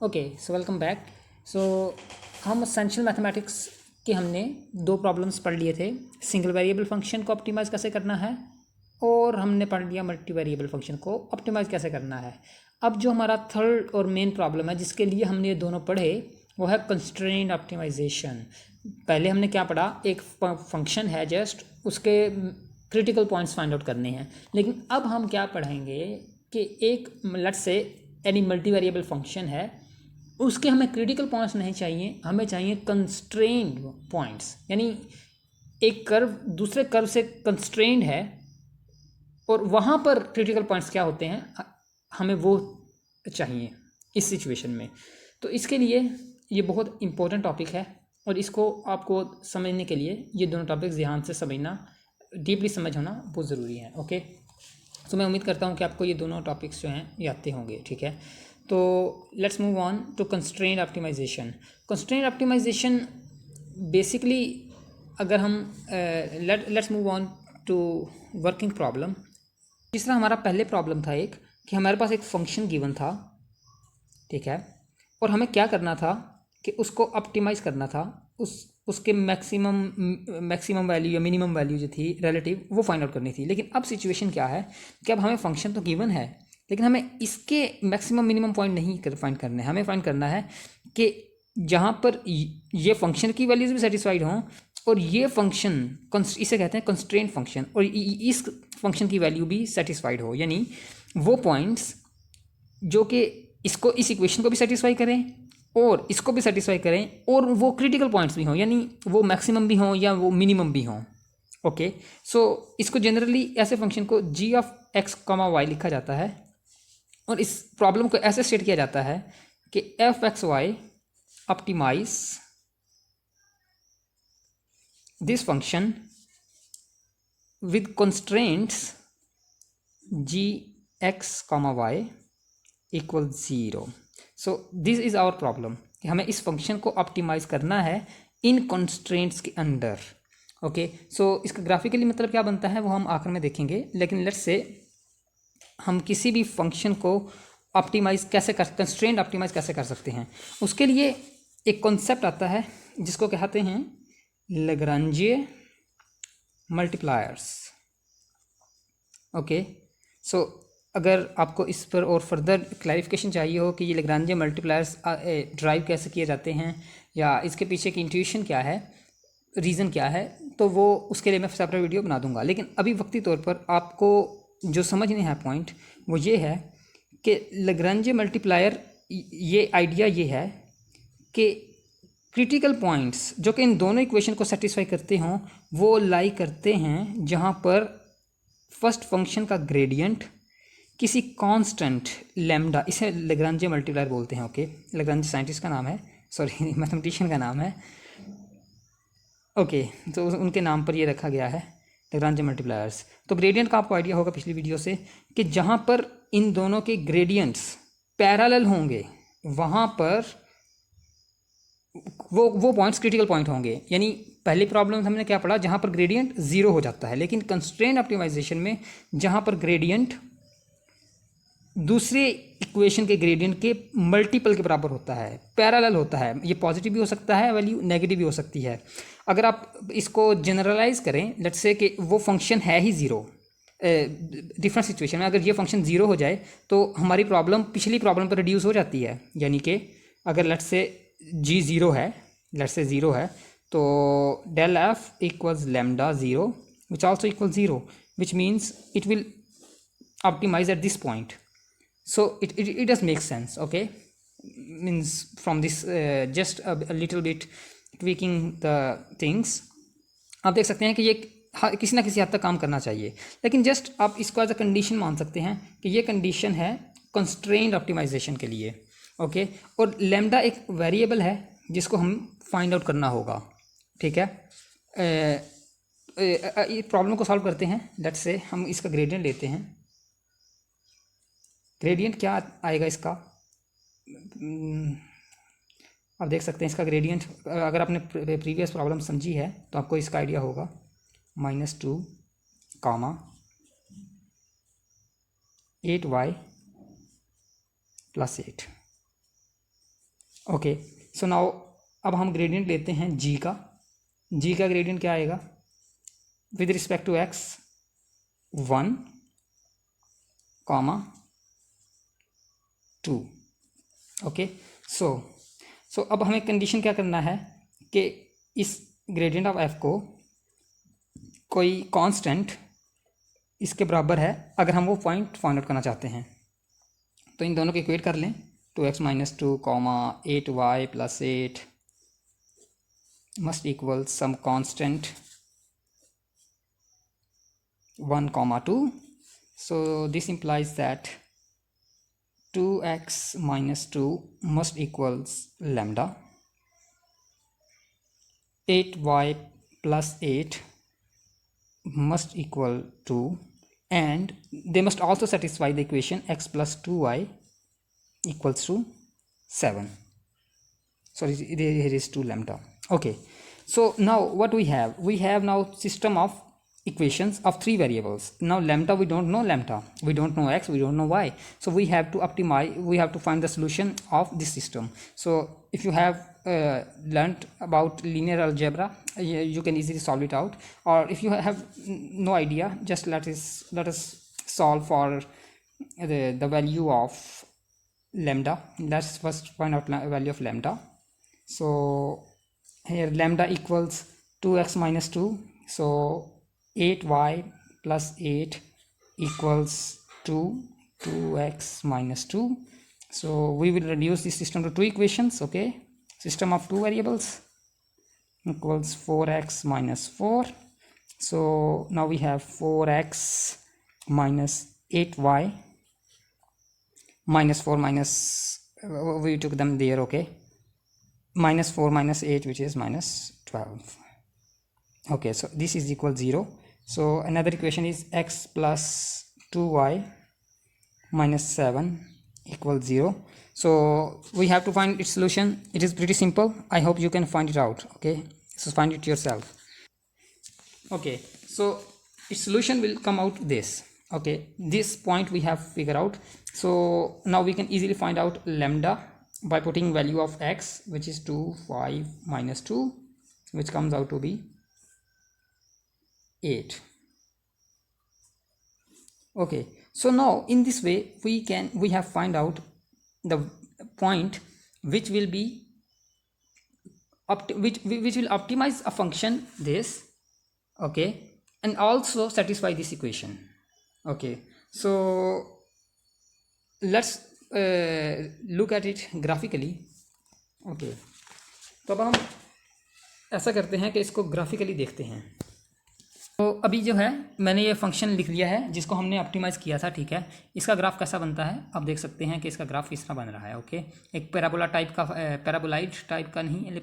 Okay so welcome back. So हम essential mathematics के हमने दो प्रॉब्लम्स पढ़ लिए थे। सिंगल वेरिएबल फंक्शन को ऑप्टिमाइज़ कैसे करना है और हमने पढ़ लिया मल्टी वेरिएबल फंक्शन को ऑप्टिमाइज़ कैसे करना है। अब जो हमारा थर्ड और मेन प्रॉब्लम है जिसके लिए हमने ये दोनों पढ़े वो है कंस्ट्रेंट ऑप्टिमाइजेशन। पहले हमने क्या पढ़ा, एक फंक्शन है जस्ट उसके क्रिटिकल पॉइंट्स फाइंड आउट करने हैं, लेकिन अब हम क्या पढ़ेंगे कि एक let's say any multi variable function है, उसके हमें क्रिटिकल पॉइंट्स नहीं चाहिए, हमें चाहिए कंस्ट्रेंड पॉइंट्स। यानी एक कर्व दूसरे कर्व से कंस्ट्रेंड है और वहाँ पर क्रिटिकल पॉइंट्स क्या होते हैं हमें वो चाहिए इस सिचुएशन में। तो इसके लिए ये बहुत इंपॉर्टेंट टॉपिक है और इसको आपको समझने के लिए ये दोनों टॉपिक्स ध्यान से समझना, डीपली समझ होना बहुत ज़रूरी है। ओके, तो मैं उम्मीद करता हूँ कि आपको ये दोनों टॉपिक्स जो हैं ये आते होंगे। ठीक है, तो let's move on to constraint optimisation. Constraint optimisation basically अगर हम let's move on to working problem. तीसरा हमारा पहले प्रॉब्लम था एक कि हमारे पास एक फंक्शन गिवन था, ठीक है, और हमें क्या करना था कि उसको ऑप्टिमाइज़ करना था, उसके मैक्सिमम वैल्यू या मिनिमम वैल्यू जो थी रिलेटिव वो फाइंड आउट करनी थी। लेकिन अब सिचुएशन क्या है कि अब हमें फंक्शन तो गिवन है लेकिन हमें इसके मैक्सिमम मिनिमम पॉइंट नहीं फाइंड करने हैं। हमें फाइंड करना है कि जहाँ पर ये फंक्शन की वैल्यूज भी सेटिस्फाइड हों और ये फंक्शन, इसे कहते हैं कंस्ट्रेंट फंक्शन, और इस फंक्शन की वैल्यू भी सेटिस्फाइड हो। यानी वो पॉइंट्स जो कि इसको, इस इक्वेशन को भी सेटिस्फाई करें और इसको भी सेटिस्फाई करें और वो क्रिटिकल पॉइंट्स भी हों, यानी वो मैक्सिमम भी हों या वो मिनिमम भी हों। ओके, सो इसको जनरली ऐसे फंक्शन को जी ऑफ एक्स कॉमा वाई लिखा जाता है और इस प्रॉब्लम को ऐसे स्टेट किया जाता है कि f x y optimise this function with constraints g x comma y equal zero. So this is our problem कि हमें इस फंक्शन को ऑप्टिमाइज़ करना है इन कंस्ट्रेंट्स के अंडर। ओके, सो इसका ग्राफिकली मतलब क्या बनता है वो हम आखिर में देखेंगे, लेकिन लेट्स से हम किसी भी फंक्शन को ऑप्टिमाइज़ कैसे कर, कंस्ट्रेंट ऑप्टिमाइज़ कैसे कर सकते हैं, उसके लिए एक कॉन्सेप्ट आता है जिसको कहते हैं लैग्रांजे मल्टीप्लायर्स। ओके, सो अगर आपको इस पर और फर्दर क्लैरिफिकेशन चाहिए हो कि ये लैग्रांजे मल्टीप्लायर्स ड्राइव कैसे किए जाते हैं या इसके पीछे की इंट्यूशन क्या है, रीज़न क्या है, तो वो उसके लिए मैं सेपरेट वीडियो बना दूंगा। लेकिन अभी वक्ती तौर पर आपको जो समझने हैं पॉइंट वो ये है कि लैग्रांजे मल्टीप्लायर, ये आइडिया ये है कि क्रिटिकल पॉइंट्स जो कि इन दोनों इक्वेशन को सेटिस्फाई करते हों वो लाई करते हैं जहाँ पर फर्स्ट फंक्शन का ग्रेडियंट किसी कांस्टेंट लैम्डा, इसे लैग्रांजे मल्टीप्लायर बोलते हैं। ओके, लैग्रांजे साइंटिस्ट का नाम है, सॉरी मैथमेटिशियन का नाम है। ओके, तो उनके नाम पर ये रखा गया है लैग्रांजे मल्टीप्लायर्स। तो ग्रेडियंट का आपको आइडिया होगा पिछली वीडियो से कि जहाँ पर इन दोनों के ग्रेडियंट्स पैरेलल होंगे वहाँ पर वो पॉइंट्स क्रिटिकल पॉइंट होंगे। यानी पहली प्रॉब्लम हमने क्या पढ़ा, जहाँ पर ग्रेडियंट ज़ीरो हो जाता है, लेकिन कंस्ट्रेंट ऑप्टिमाइजेशन में जहाँ पर ग्रेडियंट दूसरे इक्वेशन के ग्रेडियंट के मल्टीपल के बराबर होता है, पैरेलल होता है, ये पॉजिटिव भी हो सकता है वैल्यू, नेगेटिव भी हो सकती है। अगर आप इसको जनरलाइज करें, लेट्स से कि वो फंक्शन है ही ज़ीरो, डिफरेंट सिचुएशन में अगर ये फंक्शन ज़ीरो हो जाए तो हमारी प्रॉब्लम पिछली प्रॉब्लम पर रिड्यूस हो जाती है। यानी कि अगर लेट्स से जी ज़ीरो है, लेट्स से ज़ीरो है, तो del f equals lambda zero which also equal zero, which means it will optimise at this point. So it does make sense. Okay, means from this just a little bit tweaking the things, आप देख सकते हैं कि ये किसी ना किसी हद तक काम करना चाहिए, लेकिन जस्ट आप इसको एज अ कंडीशन मान सकते हैं कि ये कंडीशन है कंस्ट्रेंट ऑप्टिमाइजेशन के लिए। ओके, और लैम्डा एक वेरिएबल है जिसको हम फाइंड आउट करना होगा। ठीक है, प्रॉब्लम को सॉल्व करते हैं। लेट्स से हम इसका ग्रेडियंट लेते हैं। ग्रेडियंट क्या आएगा इसका, आप देख सकते हैं इसका ग्रेडियंट, अगर आपने प्रीवियस प्रॉब्लम समझी है तो आपको इसका आइडिया होगा, -2 कामा 8y + 8। ओके, सो नाउ अब हम ग्रेडियंट लेते हैं जी का ग्रेडियंट क्या आएगा with respect to x 1, 2। Okay, so अब हमें कंडीशन क्या करना है कि इस ग्रेडियंट ऑफ एफ को कोई कांस्टेंट इसके बराबर है अगर हम वो पॉइंट फाइंड आउट करना चाहते हैं। तो इन दोनों को इक्वेट कर लें, 2x - 2, 8y + 8 must equal some constant 1, 2. So this implies that 2x - 2 must equals lambda, 8y + 8 must equal 2, and they must also satisfy the equation x + 2y equals to 7. Sorry, here is 2 lambda. Okay, so now what we have now system of equations of 3 variables. Now lambda, we don't know lambda, we don't know x, we don't know y, so we have to optimize, we have to find the solution of this system. So if you have learnt about linear algebra, you can easily solve it out, or if you have no idea, just let us solve for the value of lambda. Let's first find out value of lambda. So here lambda equals 2x - 2, so 8y + 8 equals 2x - 2. So we will reduce this system to 2 equations. Okay, system of 2 variables equals 4x - 4. So now we have 4x minus 8y minus 4 minus we took them there. Okay, -4 - 8, which is -12. Okay, so this is equal 0. So another equation is x + 2y - 7 equals 0. So we have to find its solution. It is pretty simple. I hope you can find it out. Okay, so find it yourself. Okay, so its solution will come out this. Okay, this point we have figured out. So now we can easily find out lambda by putting value of x, which is 2, 5 - 2, which comes out to be 8. Okay, so now in this way we have find out the point which will be which will optimize a function this. Okay, and also satisfy this equation. Okay, so let's look at it graphically. Okay, तो अब हम ऐसा करते हैं कि इसको graphically देखते हैं। तो अभी जो है मैंने ये फंक्शन लिख लिया है जिसको हमने ऑप्टिमाइज़ किया था। ठीक है, इसका ग्राफ कैसा बनता है आप देख सकते हैं कि इसका ग्राफ किस तरह बन रहा है। ओके, एक पैराबोला टाइप का, पैराबोलाइड टाइप का नहीं,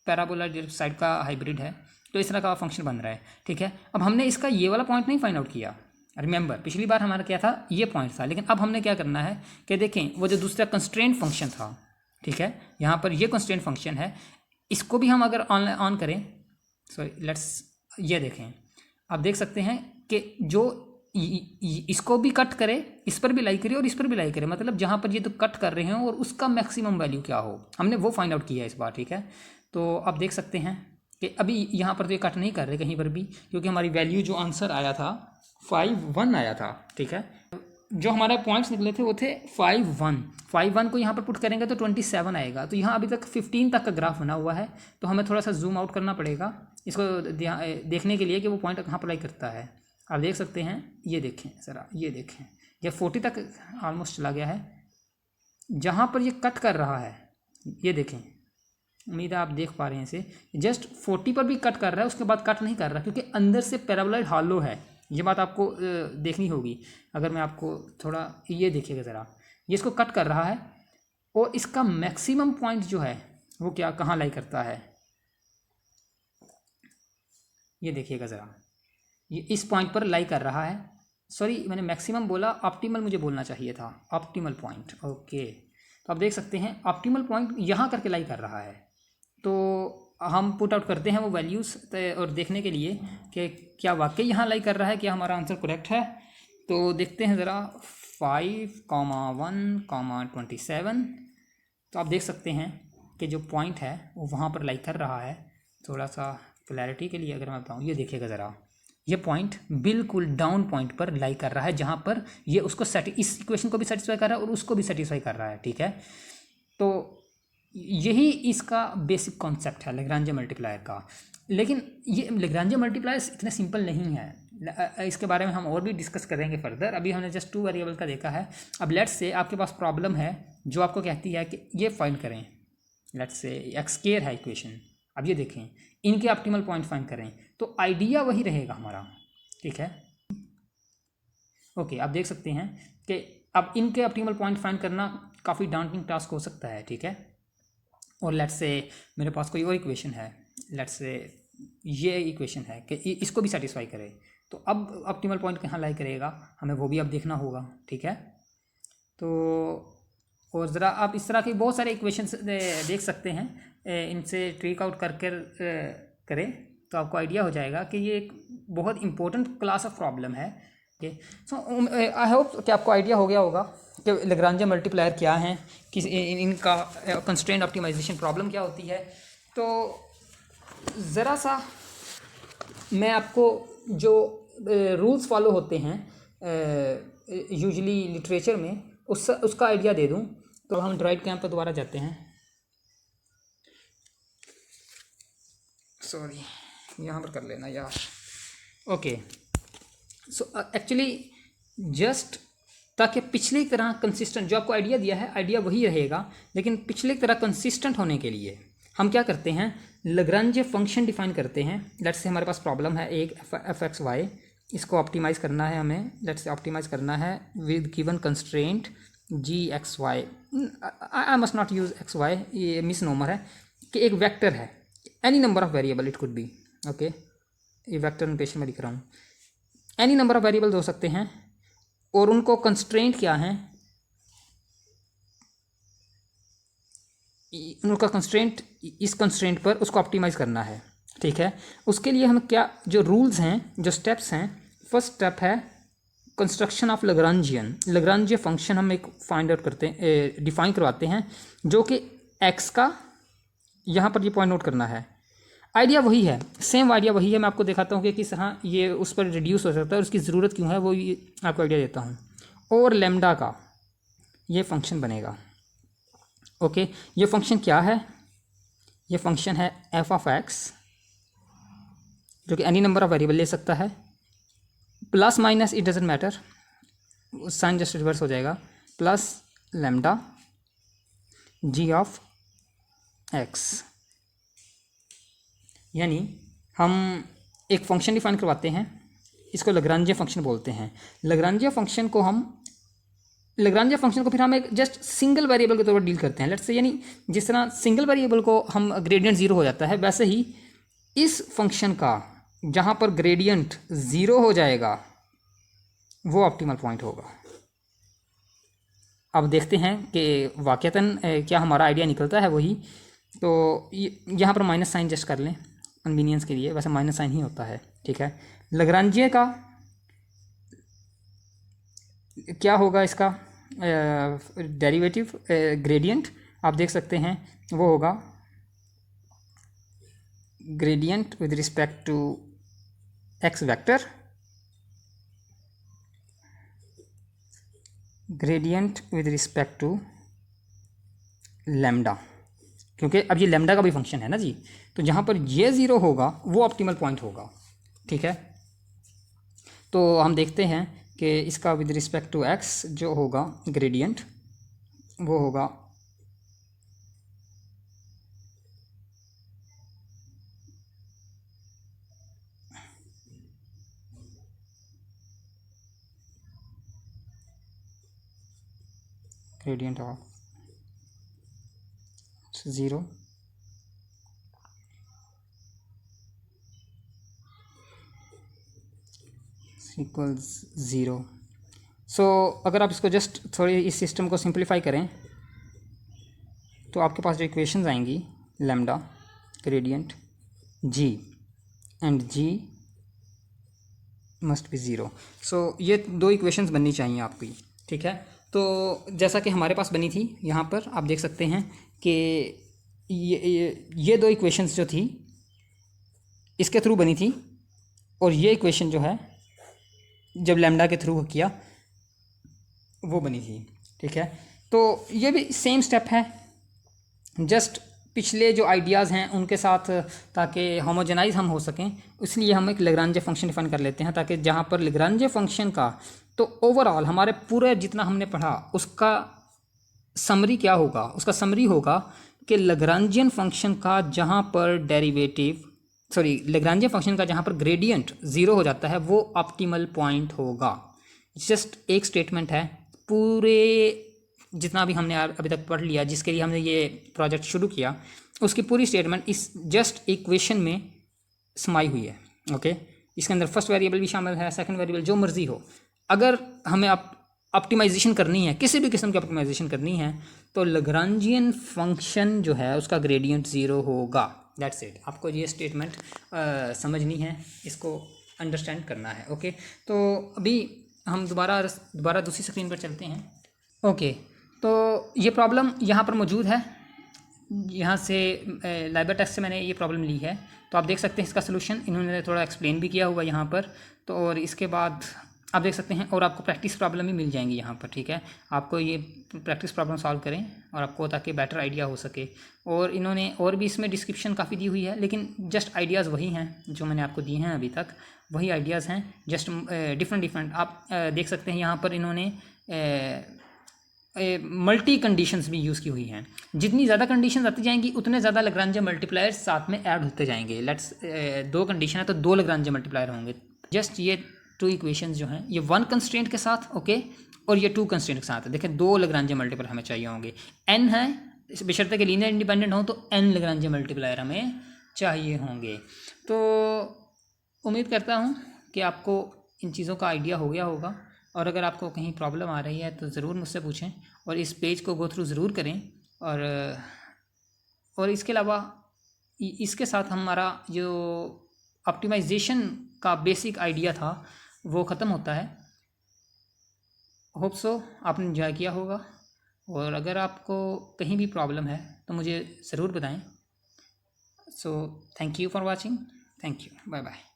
पैराबोलाइड एलिप्सॉइड का हाइब्रिड है, तो इस तरह का फंक्शन बन रहा है। ठीक है, अब हमने इसका ये वाला पॉइंट नहीं फाइंड आउट किया। रिमेंबर, पिछली बार हमारा क्या था, ये पॉइंट था, लेकिन अब हमने क्या करना है कि देखें वो जो दूसरा कंस्ट्रेंट फंक्शन था, ठीक है, यहाँ पर ये कंस्ट्रेंट फंक्शन है, इसको भी हम अगर ऑन करें, सॉरी लेट्स, ये देखें, आप देख सकते हैं कि जो इसको भी कट करे, इस पर भी लाई करे और इस पर भी लाई करे, मतलब जहाँ पर ये तो कट कर रहे हैं और उसका मैक्सिमम वैल्यू क्या हो, हमने वो फाइंड आउट किया है इस बार। ठीक है, तो आप देख सकते हैं कि अभी यहाँ पर तो ये कट नहीं कर रहे कहीं पर भी, क्योंकि हमारी वैल्यू जो आंसर आया था 5, 1 आया था। ठीक है, जो हमारे पॉइंट्स निकले थे वो थे 5, 1 को यहाँ पर पुट करेंगे तो 27 आएगा। तो यहाँ अभी तक 15 तक का ग्राफ बना हुआ है, तो हमें थोड़ा सा जूम आउट करना पड़ेगा इसको देखने के लिए कि वो पॉइंट कहाँ पर लाई करता है। आप देख सकते हैं, ये देखें ज़रा, ये देखें, ये 40 तक ऑलमोस्ट चला गया है। जहाँ पर ये कट कर रहा है, ये देखें, उम्मीद है आप देख पा रहे हैं इसे, जस्ट 40 पर भी कट कर रहा है, उसके बाद कट नहीं कर रहा, क्योंकि अंदर से पैराबोलॉइड हॉलो है। ये बात आपको देखनी होगी। अगर मैं आपको थोड़ा ये देखिएगा ज़रा, ये इसको कट कर रहा है और इसका मैक्सिमम पॉइंट जो है वो क्या, कहाँ लाई करता है, ये देखिएगा ज़रा, ये इस पॉइंट पर लाई कर रहा है। सॉरी, मैंने मैक्सिमम बोला, ऑप्टिमल मुझे बोलना चाहिए था, ऑप्टिमल पॉइंट। ओके, तो आप देख सकते हैं ऑप्टिमल पॉइंट यहाँ करके लाई कर रहा है। तो हम पुट आउट करते हैं वो वैल्यूज़ और देखने के लिए कि क्या वाकई यहाँ लाई कर रहा है, क्या हमारा आंसर करेक्ट है। तो देखते हैं ज़रा, 5, 1, 27। तो आप देख सकते हैं के जो पॉइंट है वो वहाँ पर लाइक कर रहा है। थोड़ा सा क्लैरिटी के लिए अगर मैं बताऊँ, ये देखिएगा ज़रा, ये पॉइंट बिल्कुल डाउन पॉइंट पर लाई कर रहा है, जहाँ पर ये उसको इस इक्वेशन को भी सेटिस्फाई कर रहा है और उसको भी सेटिस्फाई कर रहा है, ठीक है। तो यही इसका बेसिक कॉन्सेप्ट है लैग्रांज मल्टीप्लायर का। लेकिन ये लैग्रांज मल्टीप्लायर इतने सिंपल नहीं है, इसके बारे में हम और भी डिस्कस करेंगे फर्दर। अभी हमने जस्ट 2 वेरिएबल का देखा है। अब लेट्स से आपके पास प्रॉब्लम है जो आपको कहती है कि ये फाइंड करें, लेट्स से एक्स स्क्वायर है इक्वेशन। अब ये देखें, इनके ऑप्टिमल पॉइंट फाइंड करें, तो आइडिया वही रहेगा हमारा, ठीक है। ओके, आप देख सकते हैं कि अब इनके ऑप्टिमल पॉइंट फाइंड करना काफ़ी डाउंटिंग टास्क हो सकता है, ठीक है। और लेट्स से मेरे पास कोई और इक्वेशन है, लेट्स से ये इक्वेशन है कि इसको भी सेटिस्फाई करे, तो अब ऑप्टिमल पॉइंट कहाँ लाई करेगा हमें वो भी अब देखना होगा, ठीक है। तो और ज़रा आप इस तरह की बहुत सारे इक्वेशंस देख सकते हैं, इनसे ट्रिक आउट कर करें तो आपको आइडिया हो जाएगा कि ये एक बहुत इंपॉर्टेंट क्लास ऑफ प्रॉब्लम है। ओके, सो आई होप कि आपको आइडिया हो गया होगा कि लैग्रांज मल्टीप्लायर क्या हैं, कि इनका कंस्ट्रेंट ऑप्टिमाइजेशन प्रॉब्लम क्या होती है। तो ज़रा सा मैं आपको जो रूल्स फॉलो होते हैं यूजुअली लिटरेचर में उसका आइडिया दे दूं। तो हम ड्राइड कैंप पर दोबारा जाते हैं, सॉरी यहाँ पर कर लेना यार। ओके, सो एक्चुअली जस्ट ताकि पिछली तरह कंसिस्टेंट, जो आपको आइडिया दिया है आइडिया वही रहेगा, लेकिन पिछली तरह कंसिस्टेंट होने के लिए हम क्या करते हैं, लैग्रांज फंक्शन डिफाइन करते हैं। लेट्स से हमारे पास प्रॉब्लम है एक एफ एक्स वाई, इसको ऑप्टिमाइज़ करना है हमें। लेट्स से ऑप्टिमाइज़ करना है with given constraint g x y. I must not use x y, ये मिस नोमर है कि एक वेक्टर है, any number of variable it could be. Okay, ये वेक्टर नोटेशन में लिख रहा हूँ, एनी नंबर ऑफ वेरिएबल्स हो सकते हैं और उनको कंस्ट्रेंट क्या हैं, उनका कंस्ट्रेंट, इस कंस्ट्रेंट पर उसको ऑप्टिमाइज़ करना है, ठीक है। उसके लिए हम क्या जो रूल्स हैं, जो स्टेप्स हैं, फर्स्ट स्टेप है कंस्ट्रक्शन ऑफ लैग्रांजियन फंक्शन हम एक फाइंड आउट करते हैं, डिफाइन करवाते हैं, जो कि एक्स का, यहाँ पर ये पॉइंट नोट करना है। आइडिया वही है, सेम आइडिया वही है। मैं आपको दिखाता हूँ कि किस तरह ये उस पर रिड्यूस हो सकता है और उसकी ज़रूरत क्यों है, वो आपको आइडिया देता हूँ। और लेमडा का ये फंक्शन बनेगा। ओके, ये फंक्शन क्या है, ये फंक्शन है एफ ऑफ एक्स, जो कि एनी नंबर ऑफ वेरिएबल ले सकता है, plus minus it doesn't matter, sign just reverse हो जाएगा, plus lambda g of x. यानी हम एक फंक्शन डिफाइन करवाते हैं, इसको लैग्रांजियन फंक्शन बोलते हैं। लैग्रांजियन फंक्शन को फिर हम एक जस्ट सिंगल वेरिएबल के तौर पर डील करते हैं। लेट्स से, यानी जिस तरह सिंगल वेरिएबल को हम ग्रेडियंट ज़ीरो हो जाता है, वैसे ही इस फंक्शन का जहाँ पर ग्रेडियंट ज़ीरो हो जाएगा वो ऑप्टिमल पॉइंट होगा। अब देखते हैं कि वाकईतन क्या हमारा आइडिया निकलता है वही। तो यहाँ पर माइनस साइन जस्ट कर लें कन्वीनियंस के लिए, वैसे माइनस साइन ही होता है, ठीक है। लैग्रांजियन का क्या होगा, इसका डेरिवेटिव ग्रेडियंट आप देख सकते हैं, वो होगा gradient with respect to x vector, gradient with respect to lambda, क्योंकि अब ये लेमडा का भी फंक्शन है ना जी, तो जहाँ पर ये ज़ीरो होगा वो ऑप्टिमल पॉइंट होगा, ठीक है। तो हम देखते हैं कि इसका विद रिस्पेक्ट टू एक्स जो होगा ग्रेडियंट, वो होगा gradient of zero equals zero. So अगर आप इसको जस्ट थोड़ी इस सिस्टम को सिंप्लीफाई करें तो आपके पास जो इक्वेशंस आएंगी, lambda gradient g and g must be zero. So ये दो इक्वेशंस बननी चाहिए आपकी, ठीक है। तो जैसा कि हमारे पास बनी थी, यहाँ पर आप देख सकते हैं कि ये दो इक्वेशंस जो थी इसके थ्रू बनी थी, और ये इक्वेशन जो है जब लैम्डा के थ्रू किया वो बनी थी, ठीक है। तो ये भी सेम स्टेप है, जस्ट पिछले जो आइडियाज़ हैं उनके साथ, ताकि होमोजेनाइज हम हो सकें, इसलिए हम एक लेग्रांजे फंक्शन डिफाइन कर लेते हैं, ताकि जहाँ पर लेग्रांजे फंक्शन का तो ओवरऑल हमारे पूरे जितना हमने पढ़ा उसका समरी क्या होगा, उसका समरी होगा कि लेग्रांजियन फंक्शन का जहाँ पर लेग्रांजियन फंक्शन का जहाँ पर ग्रेडियंट ज़ीरो हो जाता है वो ऑप्टिमल पॉइंट होगा। जस्ट एक स्टेटमेंट है, पूरे जितना भी हमने अभी तक पढ़ लिया, जिसके लिए हमने ये प्रोजेक्ट शुरू किया, उसकी पूरी स्टेटमेंट इस जस्ट इक्वेशन में समाई हुई है। ओके, इसके अंदर फर्स्ट वेरिएबल भी शामिल है, सेकंड वेरिएबल, जो मर्जी हो। अगर हमें ऑप्टिमाइजेशन करनी है, किसी भी किस्म की ऑप्टिमाइजेशन करनी है, तो लेग्रांजियन फंक्शन जो है उसका ग्रेडियंट ज़ीरो होगा। That's it. आपको ये स्टेटमेंट समझनी है, इसको अंडरस्टैंड करना है। ओके, तो अभी हम दोबारा दूसरी स्क्रीन पर चलते हैं। ओके, तो ये प्रॉब्लम यहाँ पर मौजूद है, यहाँ से लाइबर टेक्स्ट से मैंने ये प्रॉब्लम ली है, तो आप देख सकते हैं इसका सोल्यूशन इन्होंने थोड़ा एक्सप्लेन भी किया हुआ यहाँ पर। तो और इसके बाद आप देख सकते हैं, और आपको प्रैक्टिस प्रॉब्लम भी मिल जाएंगी यहाँ पर, ठीक है। आपको ये प्रैक्टिस प्रॉब्लम सॉल्व करें और आपको ताकि बेटर आइडिया हो सके। और इन्होंने और भी इसमें डिस्क्रिप्शन काफ़ी दी हुई है, लेकिन जस्ट आइडियाज़ वही हैं जो मैंने आपको दिए हैं अभी तक, वही आइडियाज़ हैं, जस्ट डिफरेंट आप देख सकते हैं यहाँ पर इन्होंने मल्टी कंडीशंस भी यूज़ की हुई हैं। जितनी ज़्यादा कंडीशंस आती जाएंगी उतने ज़्यादा लेग्रांजे मल्टीप्लायर्स साथ में ऐड होते जाएंगे। लेट्स दो कंडीशन है तो दो लेग्रांजे मल्टीप्लायर होंगे। जस्ट ये टू इक्वेशंस जो हैं ये वन कंस्ट्रेंट के साथ, ओके, और ये टू कंस्ट्रेंट के साथ। देखें, दो लेग्रांजे मल्टीप्लायर हमें चाहिए होंगे, एन है, बशर्ते कि लीनियर इंडिपेंडेंट हो तो एन लेग्रांजे मल्टीप्लायर हमें चाहिए होंगे। तो उम्मीद करता हूँ कि आपको इन चीज़ों का आइडिया हो गया होगा, और अगर आपको कहीं प्रॉब्लम आ रही है तो ज़रूर मुझसे पूछें, और इस पेज को गो थ्रू ज़रूर करें। और इसके अलावा इसके साथ हमारा जो ऑप्टिमाइजेशन का बेसिक आइडिया था वो ख़त्म होता है। होप सो आपने एंजॉय किया होगा, और अगर आपको कहीं भी प्रॉब्लम है तो मुझे ज़रूर बताएं। So thank you for watching, thank you, bye bye.